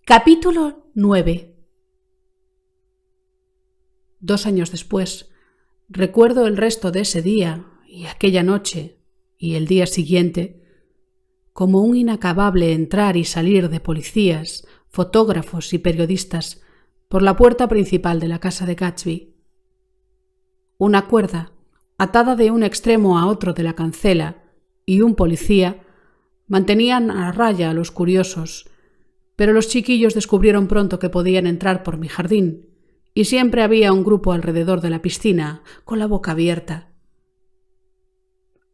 Capítulo 9. 2 años después, recuerdo el resto de ese día y aquella noche y el día siguiente como un inacabable entrar y salir de policías, fotógrafos y periodistas por la puerta principal de la casa de Gatsby. Una cuerda, atada de un extremo a otro de la cancela, y un policía mantenían a raya a los curiosos, pero los chiquillos descubrieron pronto que podían entrar por mi jardín, y siempre había un grupo alrededor de la piscina, con la boca abierta.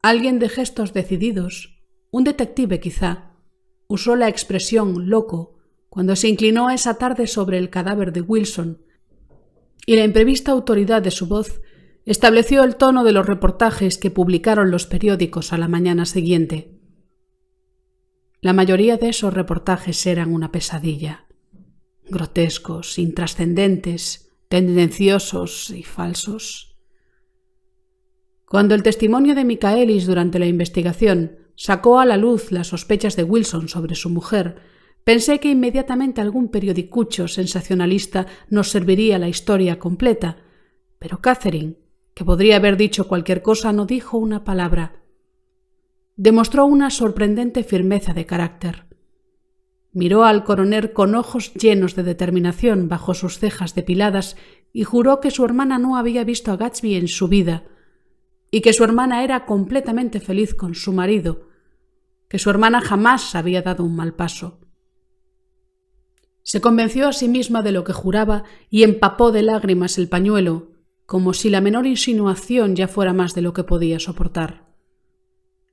Alguien de gestos decididos, un detective quizá, usó la expresión loco cuando se inclinó esa tarde sobre el cadáver de Wilson, y la imprevista autoridad de su voz estableció el tono de los reportajes que publicaron los periódicos a la mañana siguiente. La mayoría de esos reportajes eran una pesadilla, grotescos, intrascendentes, tendenciosos y falsos. Cuando el testimonio de Michaelis durante la investigación sacó a la luz las sospechas de Wilson sobre su mujer, pensé que inmediatamente algún periodicucho sensacionalista nos serviría la historia completa, pero Catherine, que podría haber dicho cualquier cosa, no dijo una palabra. Demostró una sorprendente firmeza de carácter. Miró al coronel con ojos llenos de determinación bajo sus cejas depiladas y juró que su hermana no había visto a Gatsby en su vida y que su hermana era completamente feliz con su marido, que su hermana jamás había dado un mal paso. Se convenció a sí misma de lo que juraba y empapó de lágrimas el pañuelo, como si la menor insinuación ya fuera más de lo que podía soportar.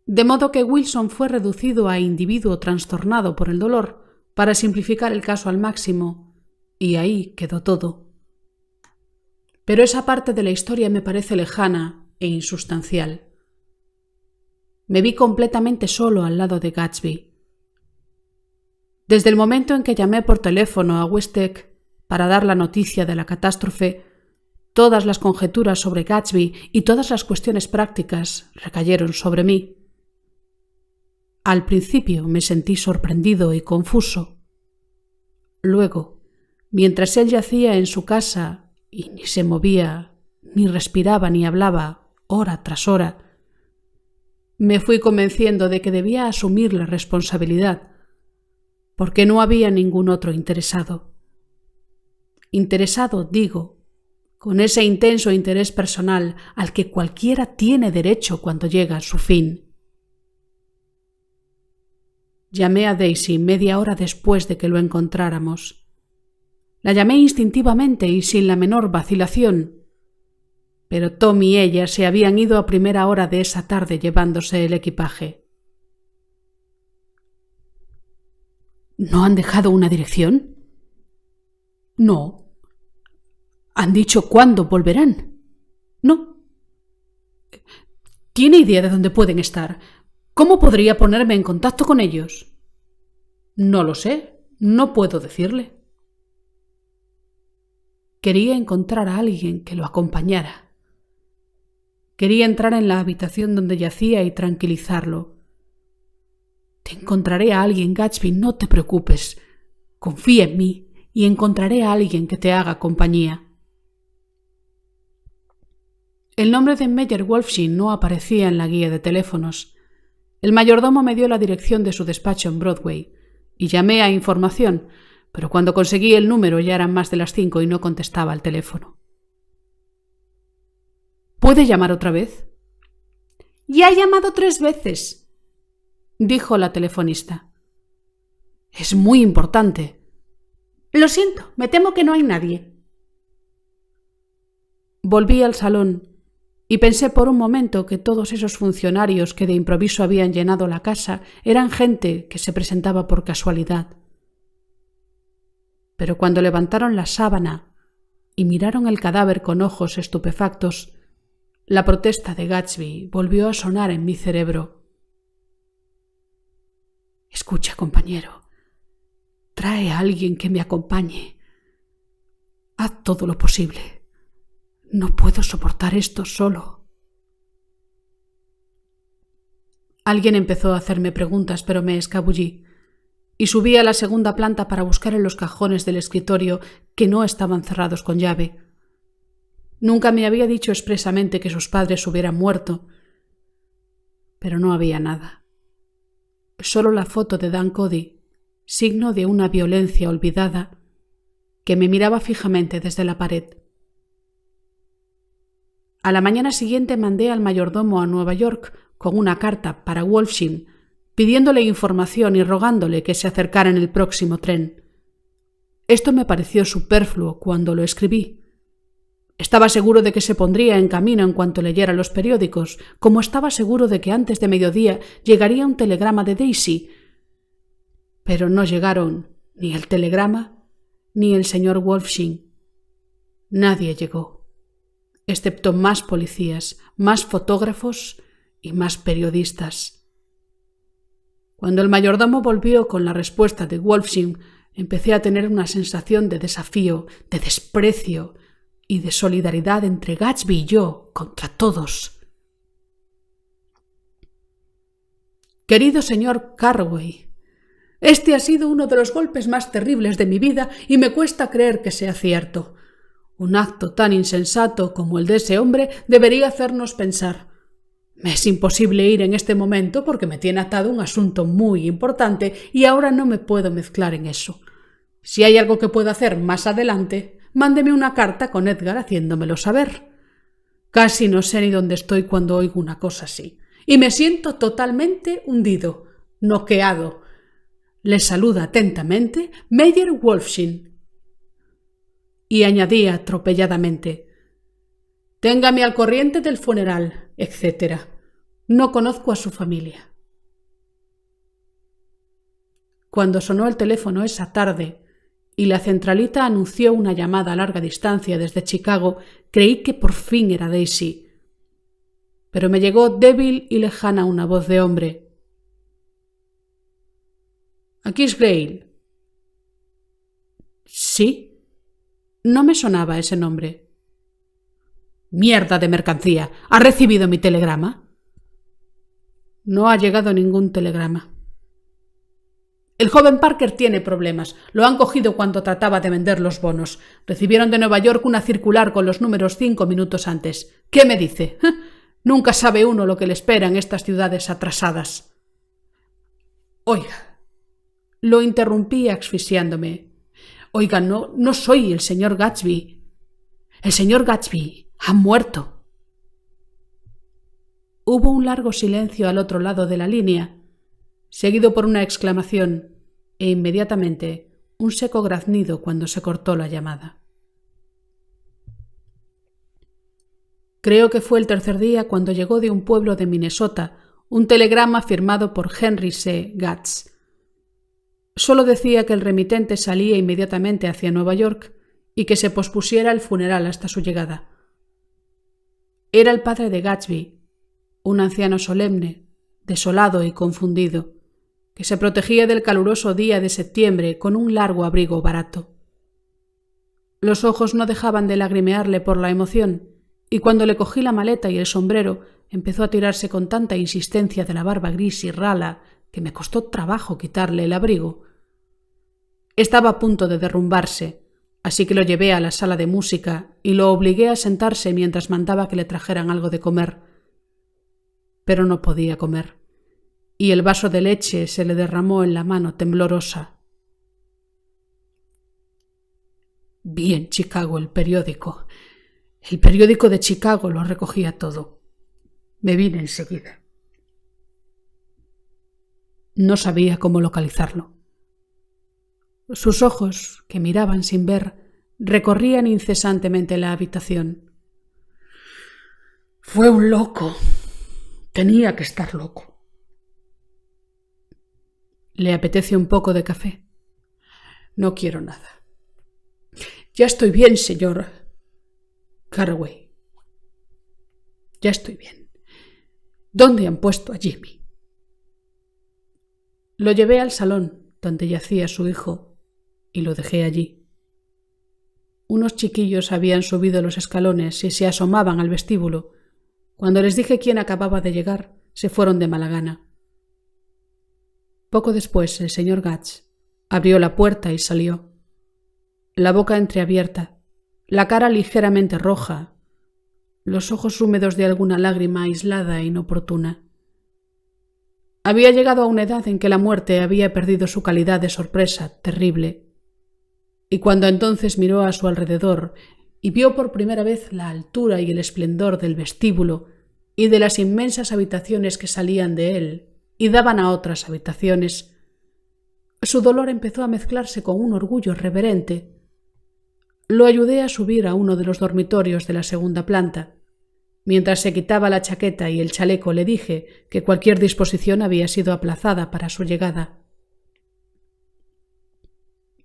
De modo que Wilson fue reducido a individuo trastornado por el dolor, para simplificar el caso al máximo, y ahí quedó todo. Pero esa parte de la historia me parece lejana e insustancial. Me vi completamente solo al lado de Gatsby. Desde el momento en que llamé por teléfono a West End para dar la noticia de la catástrofe, todas las conjeturas sobre Gatsby y todas las cuestiones prácticas recayeron sobre mí. Al principio me sentí sorprendido y confuso. Luego, mientras él yacía en su casa y ni se movía, ni respiraba ni hablaba, hora tras hora, me fui convenciendo de que debía asumir la responsabilidad, porque no había ningún otro interesado. Interesado, digo, con ese intenso interés personal al que cualquiera tiene derecho cuando llega a su fin. Llamé a Daisy media hora después de que lo encontráramos. La llamé instintivamente y sin la menor vacilación, pero Tom y ella se habían ido a primera hora de esa tarde llevándose el equipaje. ¿No han dejado una dirección? No. ¿Han dicho cuándo volverán? No. ¿Tiene idea de dónde pueden estar? ¿Cómo podría ponerme en contacto con ellos? No lo sé, no puedo decirle. Quería encontrar a alguien que lo acompañara. Quería entrar en la habitación donde yacía y tranquilizarlo. Te encontraré a alguien, Gatsby, no te preocupes. Confía en mí y encontraré a alguien que te haga compañía. El nombre de Meyer Wolfshin no aparecía en la guía de teléfonos. El mayordomo me dio la dirección de su despacho en Broadway y llamé a información, pero cuando conseguí el número ya eran más de las 5 y no contestaba el teléfono. ¿Puede llamar otra vez? Ya he llamado 3 veces, dijo la telefonista. Es muy importante. Lo siento, me temo que no hay nadie. Volví al salón y pensé por un momento que todos esos funcionarios que de improviso habían llenado la casa eran gente que se presentaba por casualidad. Pero cuando levantaron la sábana y miraron el cadáver con ojos estupefactos, la protesta de Gatsby volvió a sonar en mi cerebro. Escucha, compañero, trae a alguien que me acompañe. Haz todo lo posible. No puedo soportar esto solo. Alguien empezó a hacerme preguntas, pero me escabullí. y subí a la segunda planta para buscar en los cajones del escritorio que no estaban cerrados con llave. Nunca me había dicho expresamente que sus padres hubieran muerto, pero no había nada. Solo la foto de Dan Cody, signo de una violencia olvidada, que me miraba fijamente desde la pared. A la mañana siguiente mandé al mayordomo a Nueva York con una carta para Wolfshin, pidiéndole información y rogándole que se acercara en el próximo tren. Esto me pareció superfluo cuando lo escribí. Estaba seguro de que se pondría en camino en cuanto leyera los periódicos, como estaba seguro de que antes de mediodía llegaría un telegrama de Daisy. Pero no llegaron ni el telegrama ni el señor Wolfshin. Nadie llegó, excepto más policías, más fotógrafos y más periodistas. Cuando el mayordomo volvió con la respuesta de Wolfshin, empecé a tener una sensación de desafío, de desprecio y de solidaridad entre Gatsby y yo contra todos. Querido señor Carraway, este ha sido uno de los golpes más terribles de mi vida y me cuesta creer que sea cierto. Un acto tan insensato como el de ese hombre debería hacernos pensar. Me es imposible ir en este momento porque me tiene atado un asunto muy importante y ahora no me puedo mezclar en eso. Si hay algo que pueda hacer más adelante, mándeme una carta con Edgar haciéndomelo saber. Casi no sé ni dónde estoy cuando oigo una cosa así. Y me siento totalmente hundido, noqueado. Le saluda atentamente Meyer Wolfshin. Y añadí atropelladamente: téngame al corriente del funeral, etc. No conozco a su familia. Cuando sonó el teléfono esa tarde y la centralita anunció una llamada a larga distancia desde Chicago, creí que por fin era Daisy. Pero me llegó débil y lejana una voz de hombre. «¿Aquí es Grail?» «Sí». No me sonaba ese nombre. «¡Mierda de mercancía! ¿Ha recibido mi telegrama?» «No ha llegado ningún telegrama». «El joven Parker tiene problemas. Lo han cogido cuando trataba de vender los bonos. Recibieron de Nueva York una circular con los números 5 minutos antes. ¿Qué me dice? Nunca sabe uno lo que le espera en estas ciudades atrasadas». «Oiga», lo interrumpí asfixiándome. «Oiga, no soy el señor Gatsby. El señor Gatsby ha muerto». Hubo un largo silencio al otro lado de la línea, seguido por una exclamación e inmediatamente un seco graznido cuando se cortó la llamada. Creo que fue el tercer día cuando llegó de un pueblo de Minnesota un telegrama firmado por Henry C. Gatz. Solo decía que el remitente salía inmediatamente hacia Nueva York y que se pospusiera el funeral hasta su llegada. Era el padre de Gatsby, un anciano solemne, desolado y confundido, que se protegía del caluroso día de septiembre con un largo abrigo barato. Los ojos no dejaban de lagrimearle por la emoción, y cuando le cogí la maleta y el sombrero, empezó a tirarse con tanta insistencia de la barba gris y rala que me costó trabajo quitarle el abrigo. Estaba a punto de derrumbarse, así que lo llevé a la sala de música y lo obligué a sentarse mientras mandaba que le trajeran algo de comer. Pero no podía comer, y el vaso de leche se le derramó en la mano temblorosa. Vi en Chicago el periódico. El periódico de Chicago lo recogía todo. Me vine enseguida. No sabía cómo localizarlo. Sus ojos, que miraban sin ver, recorrían incesantemente la habitación. Fue un loco. Tenía que estar loco. ¿Le apetece un poco de café? No quiero nada. Ya estoy bien, señor Carraway. Ya estoy bien. ¿Dónde han puesto a Jimmy? Lo llevé al salón donde yacía su hijo y lo dejé allí. Unos chiquillos habían subido los escalones y se asomaban al vestíbulo. Cuando les dije quién acababa de llegar, se fueron de mala gana. Poco después, el señor Gatz abrió la puerta y salió. La boca entreabierta, la cara ligeramente roja, los ojos húmedos de alguna lágrima aislada e inoportuna. Había llegado a una edad en que la muerte había perdido su calidad de sorpresa terrible, y cuando entonces miró a su alrededor y vio por primera vez la altura y el esplendor del vestíbulo y de las inmensas habitaciones que salían de él y daban a otras habitaciones, su dolor empezó a mezclarse con un orgullo reverente. Lo ayudé a subir a uno de los dormitorios de la segunda planta. Mientras se quitaba la chaqueta y el chaleco le dije que cualquier disposición había sido aplazada para su llegada.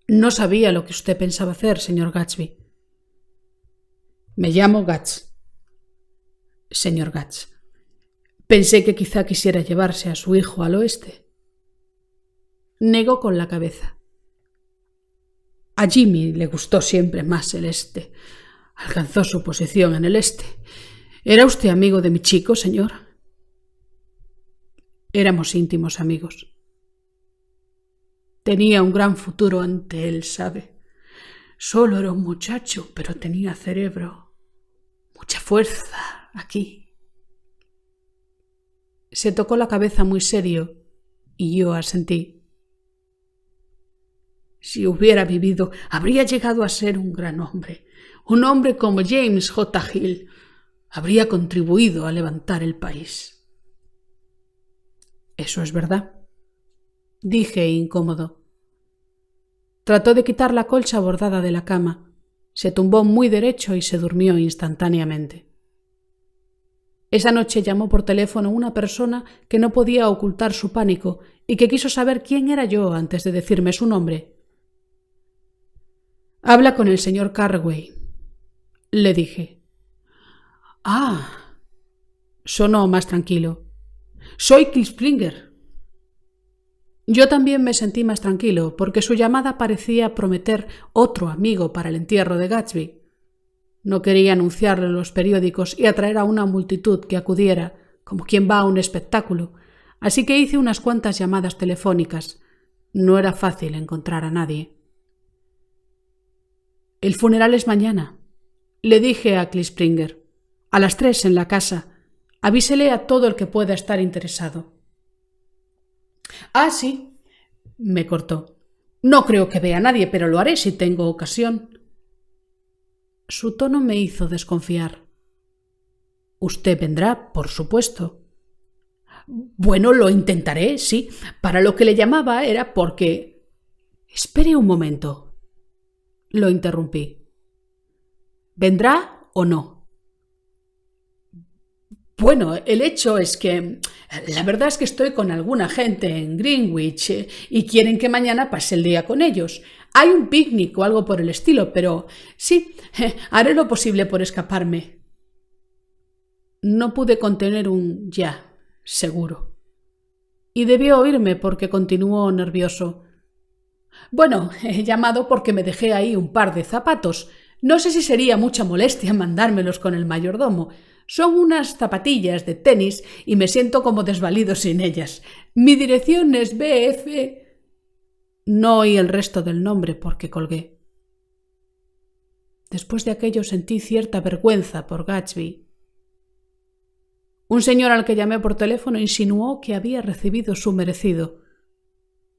No sabía lo que usted pensaba hacer, señor Gatsby. Me llamo Gatz. Señor Gatz, pensé que quizá quisiera llevarse a su hijo al oeste. Negó con la cabeza. A Jimmy le gustó siempre más el este. Alcanzó su posición en el este. ¿Era usted amigo de mi chico, señor? Éramos íntimos amigos. Tenía un gran futuro ante él, ¿sabe? Solo era un muchacho, pero tenía cerebro. Mucha fuerza aquí. Se tocó la cabeza muy serio y yo asentí. Si hubiera vivido, habría llegado a ser un gran hombre. Un hombre como James J. Hill. Habría contribuido a levantar el país. Eso es verdad, dije incómodo. Trató de quitar la colcha bordada de la cama, se tumbó muy derecho y se durmió instantáneamente. Esa noche llamó por teléfono una persona que no podía ocultar su pánico y que quiso saber quién era yo antes de decirme su nombre. Habla con el señor Carraway, le dije. Ah, sonó más tranquilo. Soy Klipspringer. Yo también me sentí más tranquilo porque su llamada parecía prometer otro amigo para el entierro de Gatsby. No quería anunciarlo en los periódicos y atraer a una multitud que acudiera, como quien va a un espectáculo, así que hice unas cuantas llamadas telefónicas. No era fácil encontrar a nadie. El funeral es mañana, le dije a Klipspringer. A las 3 en la casa. Avísele a todo el que pueda estar interesado. Ah, sí, me cortó. No creo que vea a nadie, pero lo haré si tengo ocasión. Su tono me hizo desconfiar. Usted vendrá, por supuesto. Bueno, lo intentaré, sí. Para lo que le llamaba era porque... Espere un momento. Lo interrumpí. ¿Vendrá o no? Bueno, el hecho es que la verdad es que estoy con alguna gente en Greenwich y quieren que mañana pase el día con ellos. Hay un picnic o algo por el estilo, pero sí, haré lo posible por escaparme. No pude contener un ya, seguro. Y debió oírme porque continuó nervioso. Bueno, he llamado porque me dejé ahí un par de zapatos. No sé si sería mucha molestia mandármelos con el mayordomo. Son unas zapatillas de tenis y me siento como desvalido sin ellas. Mi dirección es BF... No oí el resto del nombre porque colgué. Después de aquello sentí cierta vergüenza por Gatsby. Un señor al que llamé por teléfono insinuó que había recibido su merecido.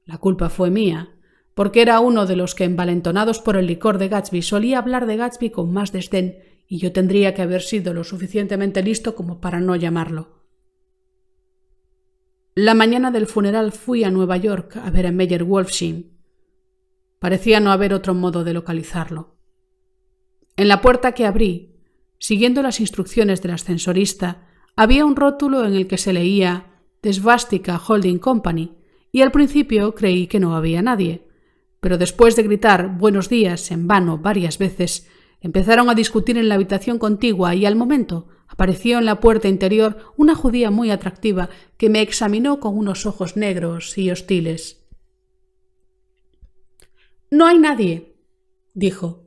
La culpa fue mía, porque era uno de los que, envalentonados por el licor de Gatsby, solía hablar de Gatsby con más desdén, y yo tendría que haber sido lo suficientemente listo como para no llamarlo. La mañana del funeral fui a Nueva York a ver a Meyer Wolfsheim. Parecía no haber otro modo de localizarlo. En la puerta que abrí, siguiendo las instrucciones del ascensorista, había un rótulo en el que se leía The Svastika Holding Company, y al principio creí que no había nadie, pero después de gritar buenos días en vano varias veces, empezaron a discutir en la habitación contigua y al momento apareció en la puerta interior una judía muy atractiva que me examinó con unos ojos negros y hostiles. «No hay nadie», dijo.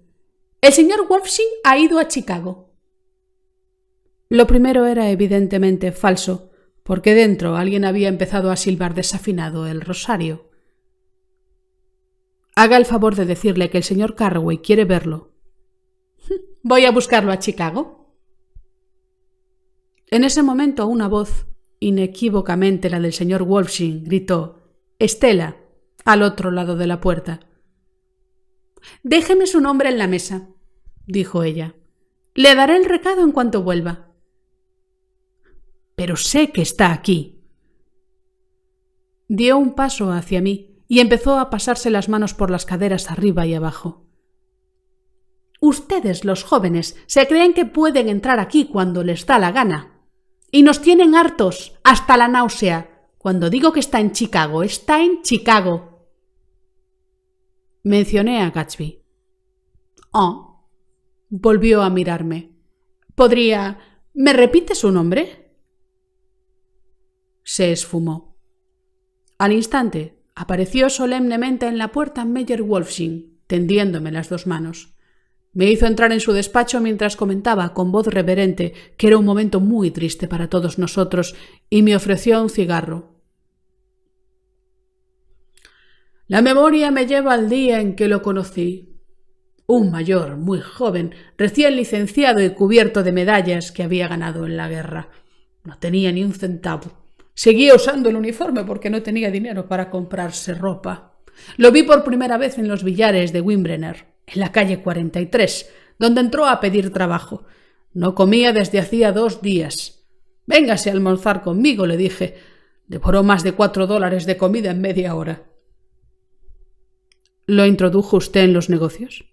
«El señor Wolfsheim ha ido a Chicago». Lo primero era evidentemente falso, porque dentro alguien había empezado a silbar desafinado el rosario. Haga el favor de decirle que el señor Carroway quiere verlo. Voy a buscarlo a Chicago. En ese momento una voz, inequívocamente la del señor Wolfshin, gritó: «Estela», al otro lado de la puerta. «Déjeme su nombre en la mesa», dijo ella. «Le daré el recado en cuanto vuelva». «Pero sé que está aquí». Dio un paso hacia mí y empezó a pasarse las manos por las caderas arriba y abajo. «Ustedes, los jóvenes, se creen que pueden entrar aquí cuando les da la gana. Y nos tienen hartos, hasta la náusea. Cuando digo que está en Chicago, está en Chicago». Mencioné a Gatsby. «Oh», volvió a mirarme. «¿Podría... ¿Me repite su nombre?» Se esfumó. Al instante apareció solemnemente en la puerta Meyer Wolfshin, tendiéndome las dos manos. Me hizo entrar en su despacho mientras comentaba con voz reverente que era un momento muy triste para todos nosotros y me ofreció un cigarro. La memoria me lleva al día en que lo conocí. Un mayor, muy joven, recién licenciado y cubierto de medallas que había ganado en la guerra. No tenía ni un centavo. Seguía usando el uniforme porque no tenía dinero para comprarse ropa. Lo vi por primera vez en los billares de Wimbrenner, en la calle 43, donde entró a pedir trabajo. No comía desde hacía 2 días. «Véngase a almorzar conmigo», le dije. Devoró más de $4 de comida en media hora. ¿Lo introdujo usted en los negocios?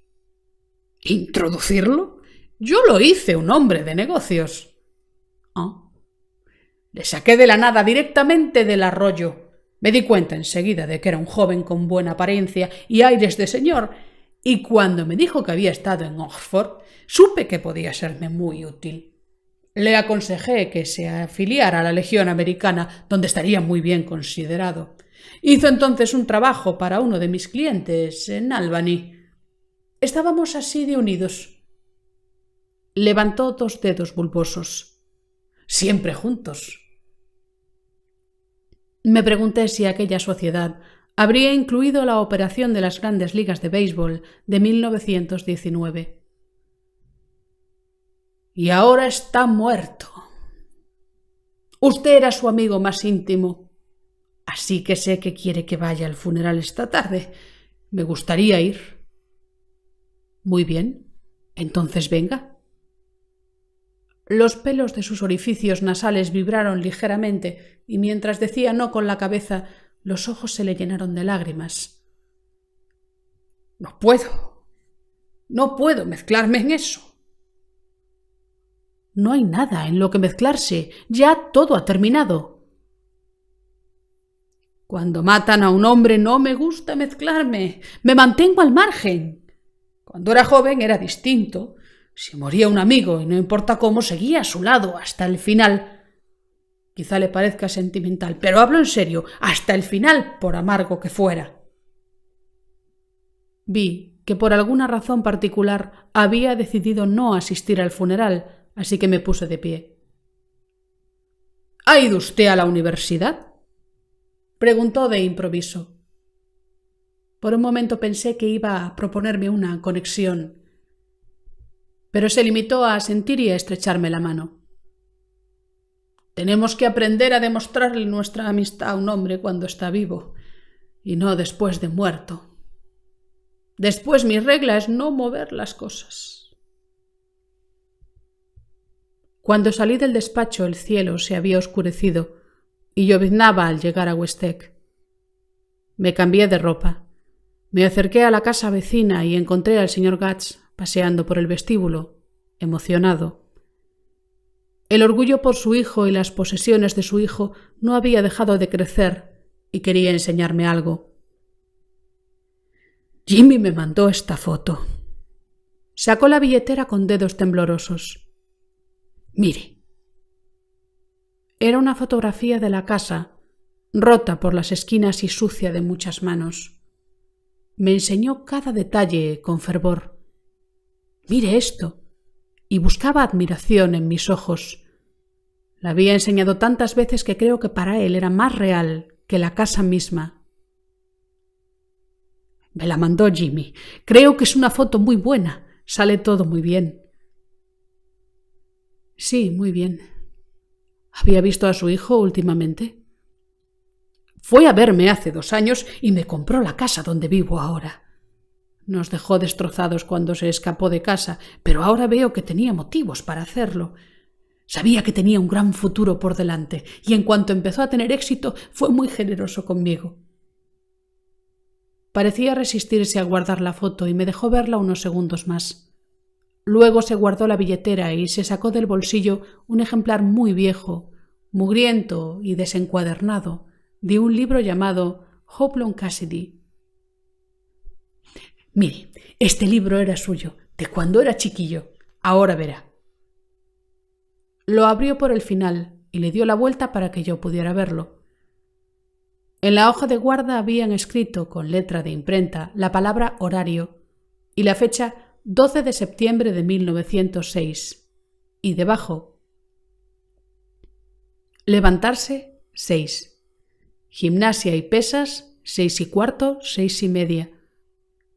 ¿Introducirlo? Yo lo hice un hombre de negocios. ¿Ah? Le saqué de la nada, directamente del arroyo. Me di cuenta enseguida de que era un joven con buena apariencia y aires de señor, y cuando me dijo que había estado en Oxford, supe que podía serme muy útil. Le aconsejé que se afiliara a la Legión Americana, donde estaría muy bien considerado. Hizo entonces un trabajo para uno de mis clientes en Albany. Estábamos así de unidos. Levantó 2 dedos bulbosos. Siempre juntos. Me pregunté si aquella sociedad habría incluido la operación de las Grandes Ligas de Béisbol de 1919. Y ahora está muerto. Usted era su amigo más íntimo, así que sé que quiere que vaya al funeral esta tarde. Me gustaría ir. Muy bien, entonces venga. Los pelos de sus orificios nasales vibraron ligeramente y mientras decía no con la cabeza, los ojos se le llenaron de lágrimas. No puedo mezclarme en eso. No hay nada en lo que mezclarse, ya todo ha terminado. Cuando matan a un hombre no me gusta mezclarme, me mantengo al margen. Cuando era joven era distinto. Si moría un amigo y no importa cómo, seguía a su lado hasta el final. Quizá le parezca sentimental, pero hablo en serio, hasta el final, por amargo que fuera. Vi que por alguna razón particular había decidido no asistir al funeral, así que me puse de pie. ¿Ha ido usted a la universidad?, preguntó de improviso. Por un momento pensé que iba a proponerme una conexión, pero se limitó a asentir y a estrecharme la mano. Tenemos que aprender a demostrarle nuestra amistad a un hombre cuando está vivo, y no después de muerto. Después mi regla es no mover las cosas. Cuando salí del despacho el cielo se había oscurecido y lloviznaba al llegar a West Egg. Me cambié de ropa. Me acerqué a la casa vecina y encontré al señor Gatz paseando por el vestíbulo, emocionado. El orgullo por su hijo y las posesiones de su hijo no había dejado de crecer y quería enseñarme algo. Jimmy me mandó esta foto. Sacó la billetera con dedos temblorosos. Mire. Era una fotografía de la casa, rota por las esquinas y sucia de muchas manos. Me enseñó cada detalle con fervor. Mire esto. Y buscaba admiración en mis ojos. La había enseñado tantas veces que creo que para él era más real que la casa misma. Me la mandó Jimmy. Creo que es una foto muy buena. Sale todo muy bien. Sí, muy bien. ¿Había visto a su hijo últimamente? Fue a verme hace 2 años y me compró la casa donde vivo ahora. Nos dejó destrozados cuando se escapó de casa, pero ahora veo que tenía motivos para hacerlo. Sabía que tenía un gran futuro por delante y en cuanto empezó a tener éxito fue muy generoso conmigo. Parecía resistirse a guardar la foto y me dejó verla unos segundos más. Luego se guardó la billetera y se sacó del bolsillo un ejemplar muy viejo, mugriento y desencuadernado, de un libro llamado Hopalong Cassidy. Mire, este libro era suyo, de cuando era chiquillo. Ahora verá. Lo abrió por el final y le dio la vuelta para que yo pudiera verlo. En la hoja de guarda habían escrito con letra de imprenta la palabra horario y la fecha 12 de septiembre de 1906. Y debajo: levantarse 6. Gimnasia y pesas 6:15, 6:30.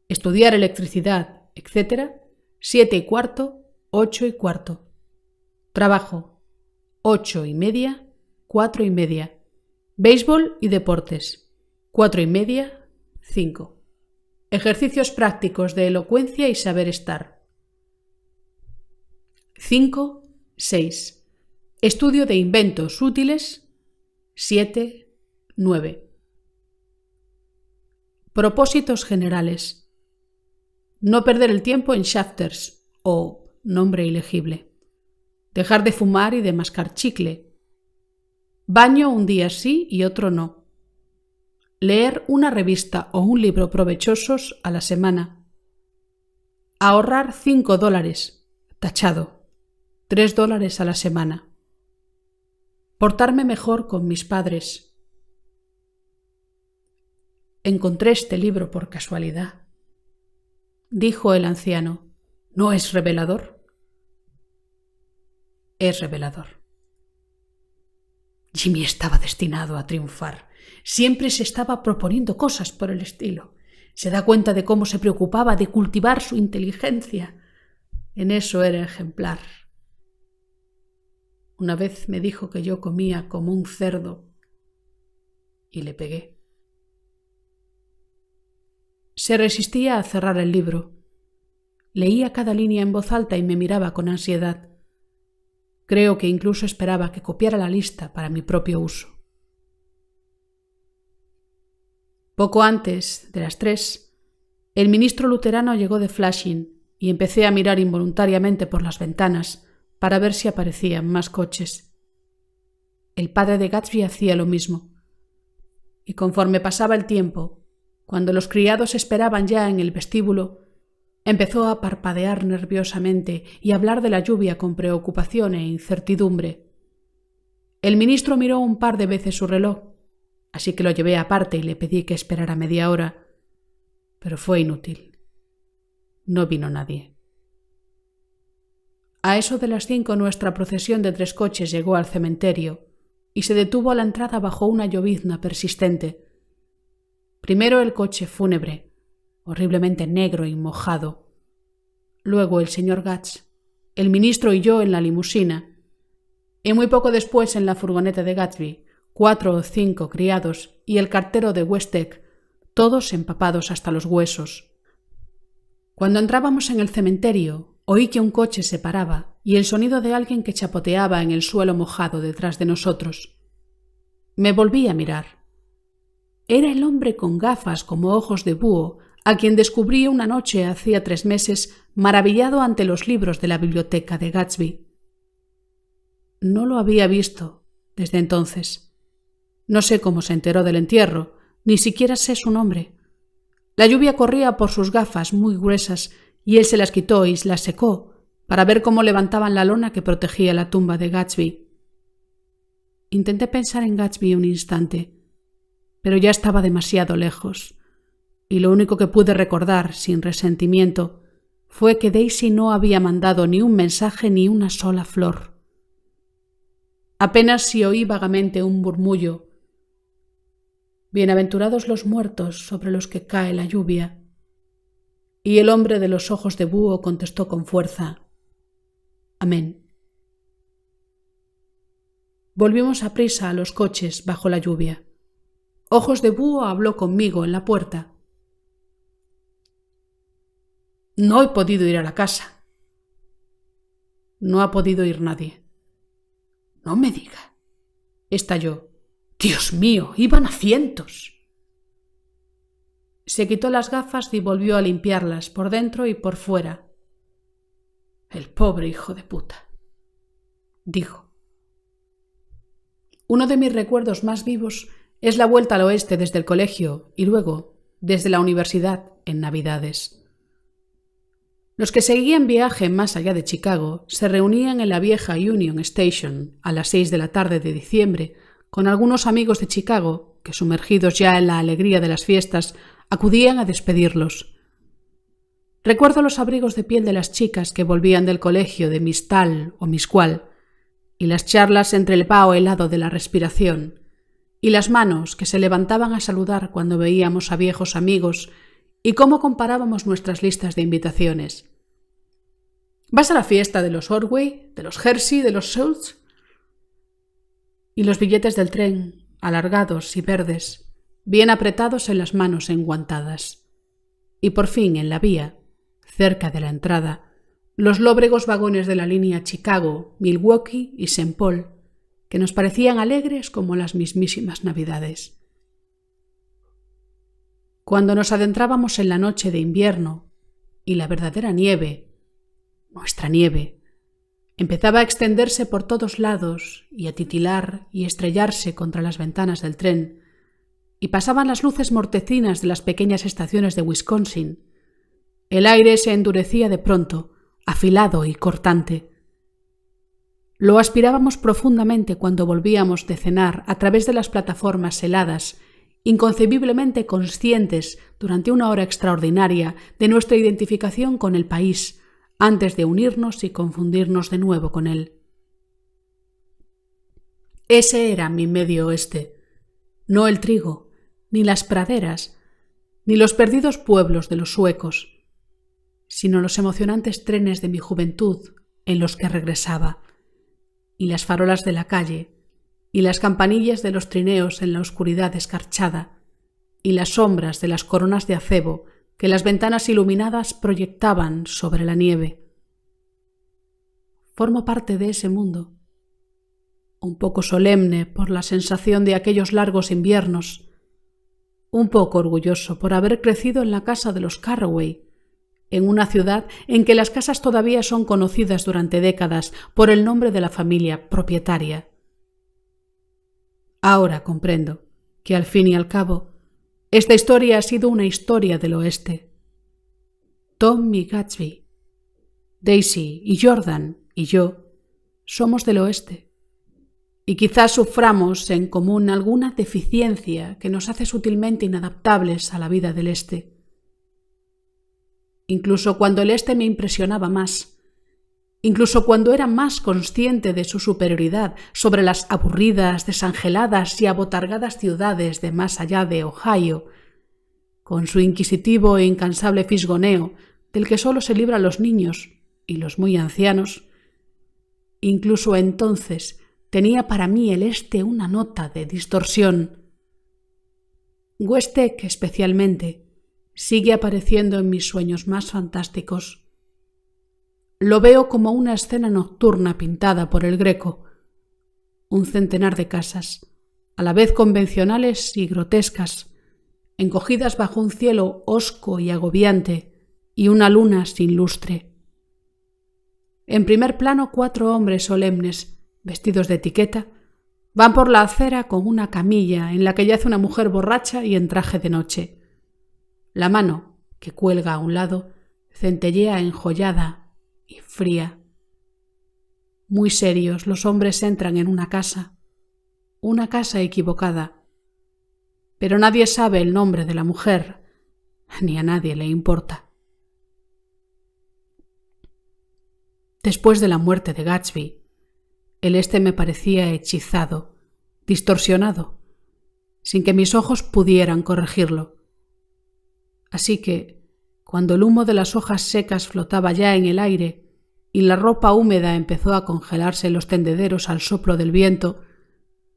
Estudiar electricidad, etc. 7:15, 8:15. Trabajo 8:30, 4:30. Béisbol y deportes 4:30, 5. Ejercicios prácticos de elocuencia y saber estar 5, 6. Estudio de inventos útiles 7, 9. Propósitos generales: no perder el tiempo en shafters o nombre ilegible. Dejar de fumar y de mascar chicle. Baño un día sí y otro no. Leer una revista o un libro provechosos a la semana. Ahorrar $5. Tachado. $3 a la semana. Portarme mejor con mis padres. Encontré este libro por casualidad. Dijo el anciano. ¿No es revelador? Es revelador. Jimmy estaba destinado a triunfar. Siempre se estaba proponiendo cosas por el estilo. Se da cuenta de cómo se preocupaba de cultivar su inteligencia. En eso era ejemplar. Una vez me dijo que yo comía como un cerdo y le pegué. Se resistía a cerrar el libro. Leía cada línea en voz alta y me miraba con ansiedad. Creo que incluso esperaba que copiara la lista para mi propio uso. Poco antes de las 3, el ministro luterano llegó de Flushing y empecé a mirar involuntariamente por las ventanas para ver si aparecían más coches. El padre de Gatsby hacía lo mismo. Y conforme pasaba el tiempo, cuando los criados esperaban ya en el vestíbulo, empezó a parpadear nerviosamente y a hablar de la lluvia con preocupación e incertidumbre. El ministro miró un par de veces su reloj, así que lo llevé aparte y le pedí que esperara media hora, pero fue inútil. No vino nadie. A eso de las 5 nuestra procesión de 3 coches llegó al cementerio y se detuvo a la entrada bajo una llovizna persistente. Primero el coche fúnebre, horriblemente negro y mojado. Luego el señor Gatz, el ministro y yo en la limusina. Y muy poco después en la furgoneta de Gatsby, 4 o 5 criados y el cartero de Westek, todos empapados hasta los huesos. Cuando entrábamos en el cementerio, oí que un coche se paraba y el sonido de alguien que chapoteaba en el suelo mojado detrás de nosotros. Me volví a mirar. Era el hombre con gafas como ojos de búho, a quien descubrí una noche hacía 3 meses maravillado ante los libros de la biblioteca de Gatsby. No lo había visto desde entonces. No sé cómo se enteró del entierro, ni siquiera sé su nombre. La lluvia corría por sus gafas muy gruesas y él se las quitó y las secó para ver cómo levantaban la lona que protegía la tumba de Gatsby. Intenté pensar en Gatsby un instante, pero ya estaba demasiado lejos, y lo único que pude recordar, sin resentimiento, fue que Daisy no había mandado ni un mensaje ni una sola flor. Apenas si oí vagamente un murmullo. Bienaventurados los muertos sobre los que cae la lluvia. Y el hombre de los ojos de búho contestó con fuerza: Amén. Volvimos aprisa a los coches bajo la lluvia. Ojos de búho habló conmigo en la puerta. No he podido ir a la casa. No ha podido ir nadie. No me diga. Estalló. Dios mío, iban a cientos. Se quitó las gafas y volvió a limpiarlas por dentro y por fuera. El pobre hijo de puta, dijo. Uno de mis recuerdos más vivos es la vuelta al oeste desde el colegio y luego desde la universidad en Navidades. Los que seguían viaje más allá de Chicago se reunían en la vieja Union Station a las 6 de la tarde de diciembre con algunos amigos de Chicago que, sumergidos ya en la alegría de las fiestas, acudían a despedirlos. Recuerdo los abrigos de piel de las chicas que volvían del colegio de Miss Tal o Miss Cual, y las charlas entre el vaho helado de la respiración, y las manos que se levantaban a saludar cuando veíamos a viejos amigos y cómo comparábamos nuestras listas de invitaciones. ¿Vas a la fiesta de los Ordway, de los Hersey, de los Schultz? Y los billetes del tren, alargados y verdes, bien apretados en las manos enguantadas. Y por fin en la vía, cerca de la entrada, los lóbregos vagones de la línea Chicago, Milwaukee y St. Paul, que nos parecían alegres como las mismísimas Navidades. Cuando nos adentrábamos en la noche de invierno y la verdadera nieve, nuestra nieve, empezaba a extenderse por todos lados y a titilar y estrellarse contra las ventanas del tren, y pasaban las luces mortecinas de las pequeñas estaciones de Wisconsin, el aire se endurecía de pronto, afilado y cortante. Lo aspirábamos profundamente cuando volvíamos de cenar a través de las plataformas heladas, inconcebiblemente conscientes durante una hora extraordinaria de nuestra identificación con el país, antes de unirnos y confundirnos de nuevo con él. Ese era mi medio oeste, no el trigo, ni las praderas, ni los perdidos pueblos de los suecos, sino los emocionantes trenes de mi juventud en los que regresaba, y las farolas de la calle, y las campanillas de los trineos en la oscuridad escarchada, y las sombras de las coronas de acebo que las ventanas iluminadas proyectaban sobre la nieve. Formo parte de ese mundo, un poco solemne por la sensación de aquellos largos inviernos, un poco orgulloso por haber crecido en la casa de los Carraway, en una ciudad en que las casas todavía son conocidas durante décadas por el nombre de la familia propietaria. Ahora comprendo que, al fin y al cabo, esta historia ha sido una historia del oeste. Tom y Gatsby, Daisy y Jordan y yo somos del oeste, y quizás suframos en común alguna deficiencia que nos hace sutilmente inadaptables a la vida del este. Incluso cuando el este me impresionaba más, incluso cuando era más consciente de su superioridad sobre las aburridas, desangeladas y abotargadas ciudades de más allá de Ohio, con su inquisitivo e incansable fisgoneo del que solo se libran los niños y los muy ancianos, incluso entonces tenía para mí el este una nota de distorsión. Westek, especialmente, sigue apareciendo en mis sueños más fantásticos. Lo veo como una escena nocturna pintada por el Greco. Un centenar de casas, a la vez convencionales y grotescas, encogidas bajo un cielo hosco y agobiante y una luna sin lustre. En primer plano, 4 hombres solemnes, vestidos de etiqueta, van por la acera con una camilla en la que yace una mujer borracha y en traje de noche. La mano, que cuelga a un lado, centellea enjollada y fría. Muy serios, los hombres entran en una casa equivocada. Pero nadie sabe el nombre de la mujer, ni a nadie le importa. Después de la muerte de Gatsby, El este me parecía hechizado, distorsionado, sin que mis ojos pudieran corregirlo. Así que, cuando el humo de las hojas secas flotaba ya en el aire y la ropa húmeda empezó a congelarse en los tendederos al soplo del viento,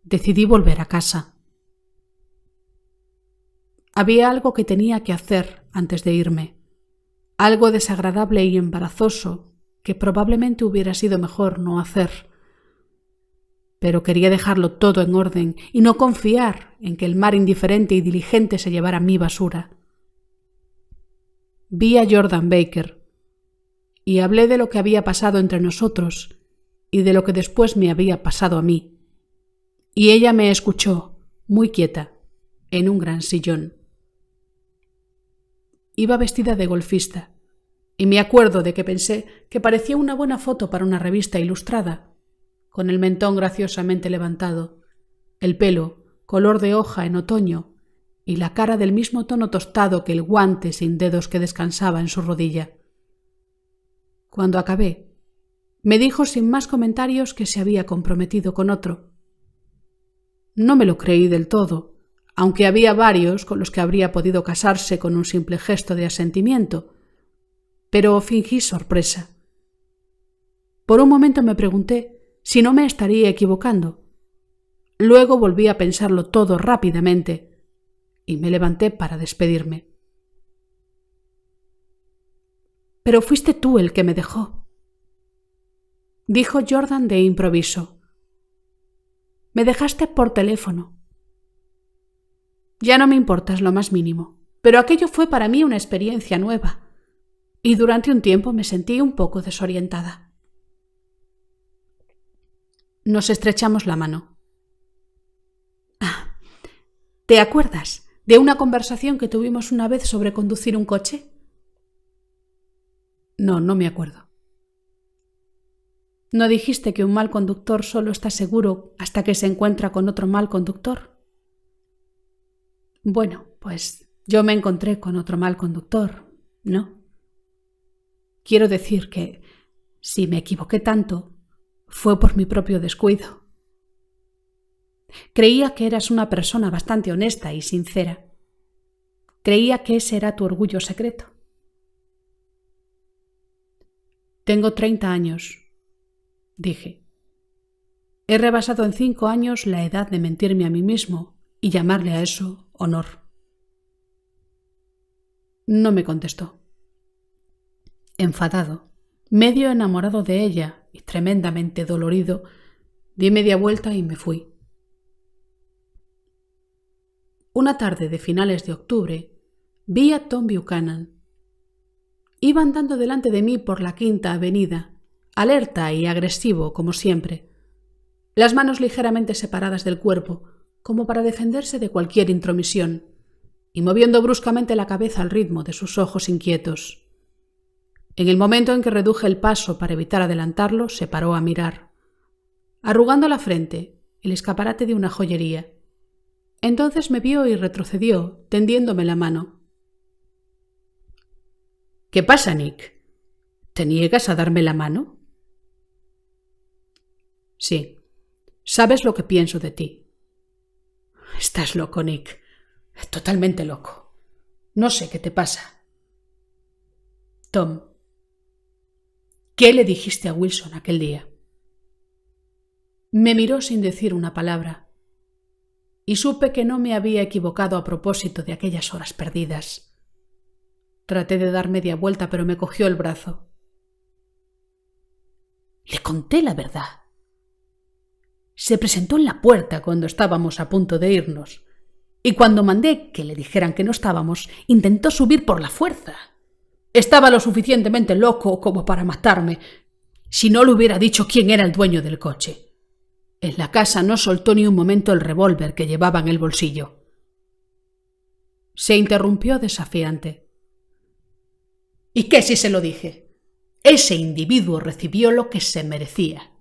decidí volver a casa. Había algo que tenía que hacer antes de irme, algo desagradable y embarazoso que probablemente hubiera sido mejor no hacer. Pero quería dejarlo todo en orden y no confiar en que el mar indiferente y diligente se llevara mi basura. Vi a Jordan Baker y hablé de lo que había pasado entre nosotros y de lo que después me había pasado a mí. Y ella me escuchó, muy quieta, en un gran sillón. Iba vestida de golfista, y me acuerdo de que pensé que parecía una buena foto para una revista ilustrada, con el mentón graciosamente levantado, el pelo color de hoja en otoño y la cara del mismo tono tostado que el guante sin dedos que descansaba en su rodilla. Cuando acabé, me dijo sin más comentarios que se había comprometido con otro. No me lo creí del todo, aunque había varios con los que habría podido casarse con un simple gesto de asentimiento, pero fingí sorpresa. Por un momento me pregunté si no me estaría equivocando. Luego volví a pensarlo todo rápidamente y me levanté para despedirme. «Pero fuiste tú el que me dejó», dijo Jordan de improviso. «Me dejaste por teléfono. Ya no me importas lo más mínimo, pero aquello fue para mí una experiencia nueva y durante un tiempo me sentí un poco desorientada». Nos estrechamos la mano. ¿Te acuerdas de una conversación que tuvimos una vez sobre conducir un coche? No, no me acuerdo. ¿No dijiste que un mal conductor solo está seguro hasta que se encuentra con otro mal conductor? Bueno, pues yo me encontré con otro mal conductor, ¿no? Quiero decir que, si me equivoqué tanto, fue por mi propio descuido. Creía que eras una persona bastante honesta y sincera. Creía que ese era tu orgullo secreto. Tengo 30 años, dije. He rebasado en 5 años la edad de mentirme a mí mismo y llamarle a eso honor. No me contestó. Enfadado, medio enamorado de ella y tremendamente dolorido, di media vuelta y me fui. Una tarde de finales de octubre vi a Tom Buchanan. Iba andando delante de mí por la Quinta Avenida, alerta y agresivo como siempre, las manos ligeramente separadas del cuerpo, como para defenderse de cualquier intromisión, y moviendo bruscamente la cabeza al ritmo de sus ojos inquietos. En el momento en que reduje el paso para evitar adelantarlo, se paró a mirar, arrugando la frente, el escaparate de una joyería. Entonces me vio y retrocedió, tendiéndome la mano. «¿Qué pasa, Nick? ¿Te niegas a darme la mano?» «Sí. Sabes lo que pienso de ti». «Estás loco, Nick. Totalmente loco. No sé qué te pasa». «Tom, ¿qué le dijiste a Wilson aquel día?» Me miró sin decir una palabra, y supe que no me había equivocado a propósito de aquellas horas perdidas. Traté de dar media vuelta, pero me cogió el brazo. «Le conté la verdad. Se presentó en la puerta cuando estábamos a punto de irnos, y cuando mandé que le dijeran que no estábamos, intentó subir por la fuerza. Estaba lo suficientemente loco como para matarme, si no le hubiera dicho quién era el dueño del coche. En la casa no soltó ni un momento el revólver que llevaba en el bolsillo». Se interrumpió desafiante. «¿Y qué si se lo dije? Ese individuo recibió lo que se merecía.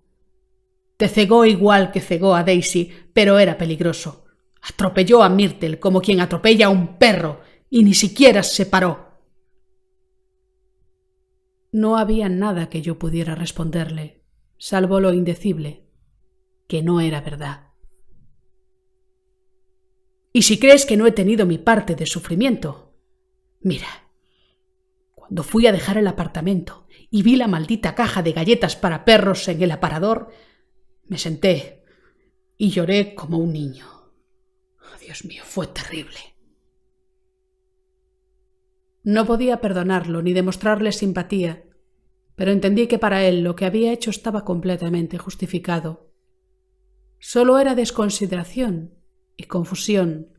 Te cegó igual que cegó a Daisy, pero era peligroso. Atropelló a Myrtle como quien atropella a un perro y ni siquiera se paró». No había nada que yo pudiera responderle, salvo lo indecible. que no era verdad. Y si crees que no he tenido mi parte de sufrimiento, mira, cuando fui a dejar el apartamento y vi la maldita caja de galletas para perros en el aparador, me senté y lloré como un niño. Oh, Dios mío, fue terrible. No podía perdonarlo ni demostrarle simpatía, pero entendí que para él lo que había hecho estaba completamente justificado. Solo era desconsideración y confusión.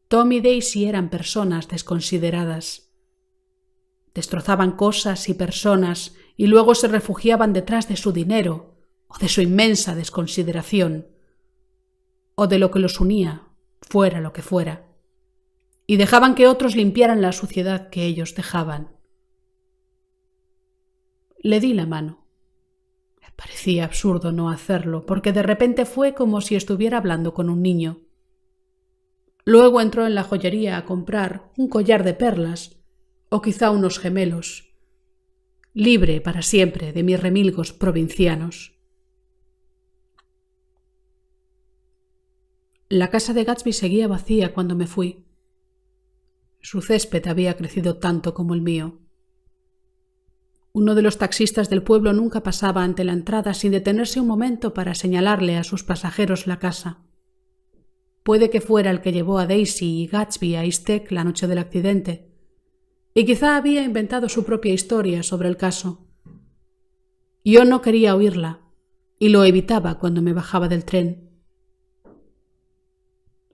Tom y Daisy eran personas desconsideradas. Destrozaban cosas y personas y luego se refugiaban detrás de su dinero o de su inmensa desconsideración o de lo que los unía, fuera lo que fuera, y dejaban que otros limpiaran la suciedad que ellos dejaban. Le di la mano. Me parecía absurdo no hacerlo, porque de repente fue como si estuviera hablando con un niño. Luego entró en la joyería a comprar un collar de perlas o quizá unos gemelos, libre para siempre de mis remilgos provincianos. La casa de Gatsby seguía vacía cuando me fui. Su césped había crecido tanto como el mío. Uno de los taxistas del pueblo nunca pasaba ante la entrada sin detenerse un momento para señalarle a sus pasajeros la casa. Puede que fuera el que llevó a Daisy y Gatsby a East Tech la noche del accidente, y quizá había inventado su propia historia sobre el caso. Yo no quería oírla, y lo evitaba cuando me bajaba del tren.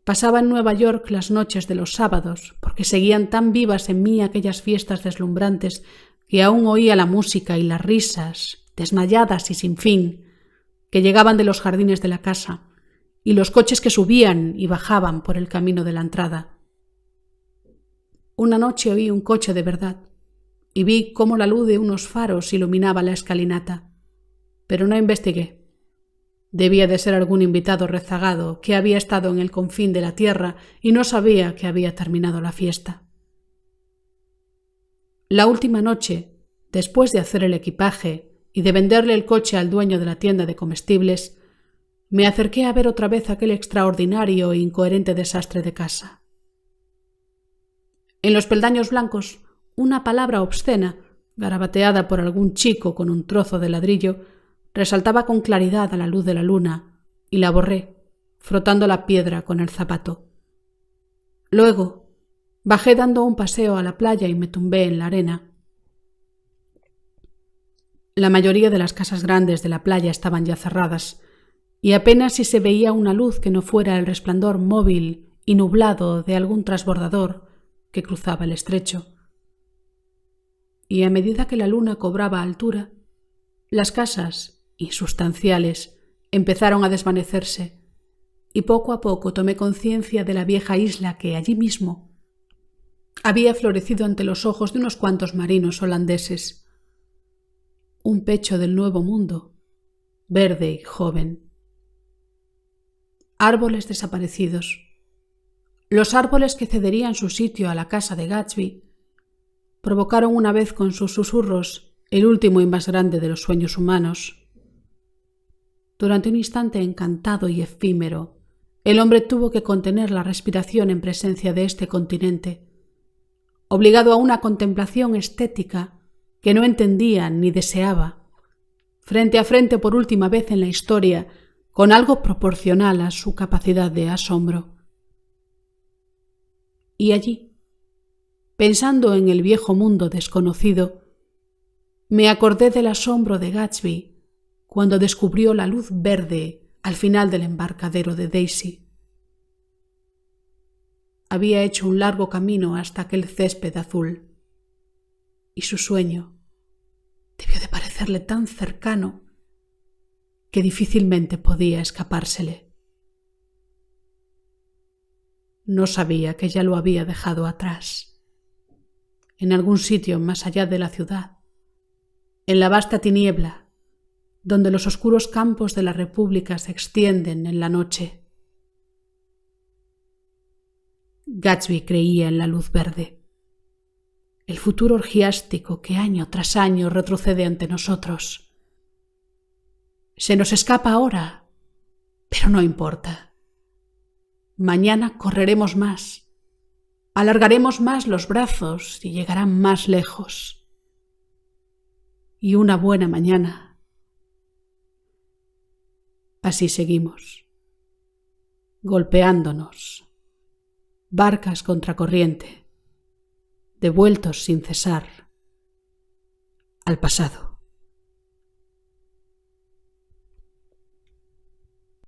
Pasaba en Nueva York las noches de los sábados, porque seguían tan vivas en mí aquellas fiestas deslumbrantes que aún oía la música y las risas, desmayadas y sin fin, que llegaban de los jardines de la casa, y los coches que subían y bajaban por el camino de la entrada. Una noche oí un coche de verdad, y vi cómo la luz de unos faros iluminaba la escalinata, pero no investigué. Debía de ser algún invitado rezagado que había estado en el confín de la tierra y no sabía que había terminado la fiesta. La última noche, después de hacer el equipaje y de venderle el coche al dueño de la tienda de comestibles, me acerqué a ver otra vez aquel extraordinario e incoherente desastre de casa. En los peldaños blancos, una palabra obscena, garabateada por algún chico con un trozo de ladrillo, resaltaba con claridad a la luz de la luna, y la borré, frotando la piedra con el zapato. Luego, bajé dando un paseo a la playa y me tumbé en la arena. La mayoría de las casas grandes de la playa estaban ya cerradas, y apenas si se veía una luz que no fuera el resplandor móvil y nublado de algún transbordador que cruzaba el estrecho. Y a medida que la luna cobraba altura, las casas, insustanciales, empezaron a desvanecerse, y poco a poco tomé conciencia de la vieja isla que allí mismo había florecido ante los ojos de unos cuantos marinos holandeses. Un pecho del nuevo mundo, verde y joven. Árboles desaparecidos. Los árboles que cederían su sitio a la casa de Gatsby provocaron una vez con sus susurros el último y más grande de los sueños humanos. Durante un instante encantado y efímero, el hombre tuvo que contener la respiración en presencia de este continente, obligado a una contemplación estética que no entendía ni deseaba, frente a frente por última vez en la historia con algo proporcional a su capacidad de asombro. Y allí, pensando en el viejo mundo desconocido, me acordé del asombro de Gatsby cuando descubrió la luz verde al final del embarcadero de Daisy. Había hecho un largo camino hasta aquel césped azul, y su sueño debió de parecerle tan cercano que difícilmente podía escapársele. No sabía que ya lo había dejado atrás, en algún sitio más allá de la ciudad, en la vasta tiniebla, donde los oscuros campos de la República se extienden en la noche. Gatsby creía en la luz verde, el futuro orgiástico que año tras año retrocede ante nosotros. Se nos escapa ahora Pero no importa. Mañana correremos más, alargaremos más los brazos y llegarán más lejos. Y una buena mañana. Así seguimos, golpeándonos, barcas contra corriente, devueltos sin cesar al pasado.